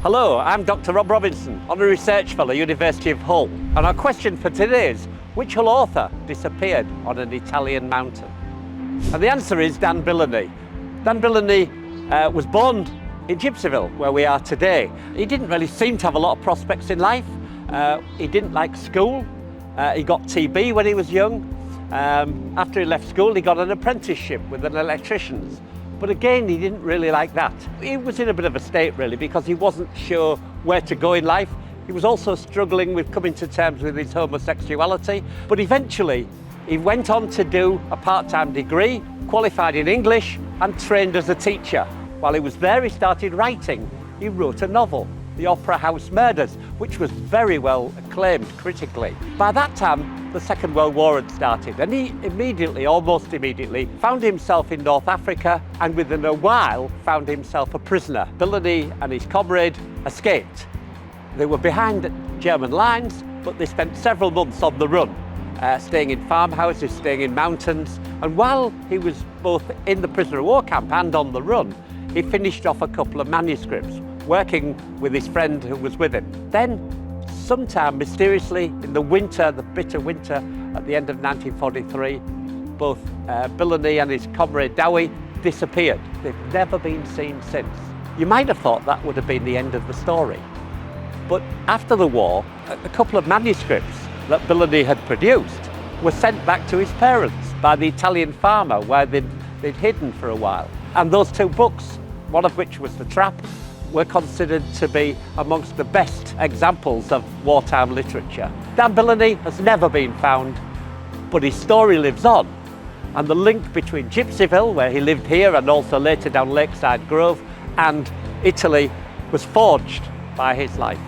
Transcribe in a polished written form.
Hello, I'm Dr. Robb Robinson, Honorary Research Fellow, University of Hull. And our question for today is, which Hull author disappeared on an Italian mountain? And the answer is Dan Billeny. Dan Billeny was born in Gispyville, where we are today. He didn't really seem to have a lot of prospects in life. He didn't like school. He got TB when he was young. After he left school, he got an apprenticeship with an electrician's. But again, he didn't really like that. He was in a bit of a state, really, because he wasn't sure where to go in life. He was also struggling with coming to terms with his homosexuality. But eventually, he went on to do a part-time degree, qualified in English, and trained as a teacher. While he was there, he started writing. He wrote a novel, The Opera House Murders, which was very well acclaimed critically. By that time, the Second World War had started, and he almost immediately, found himself in North Africa, and within a while found himself a prisoner. Billeny and his comrade escaped. They were behind German lines, but they spent several months on the run, staying in farmhouses, staying in mountains, and while he was both in the prisoner of war camp and on the run, he finished off a couple of manuscripts, working with his friend who was with him. Then, sometime mysteriously in the winter, the bitter winter at the end of 1943, both Billeny and his comrade Dowie disappeared. They've never been seen since. You might have thought that would have been the end of the story. But after the war, a couple of manuscripts that Billeny had produced were sent back to his parents by the Italian farmer where they'd hidden for a while. And those two books, one of which was The Trap, were considered to be amongst the best examples of wartime literature. Dan Billeny has never been found, but his story lives on. And the link between Gispyville, where he lived here and also later down Lakeside Grove, and Italy was forged by his life.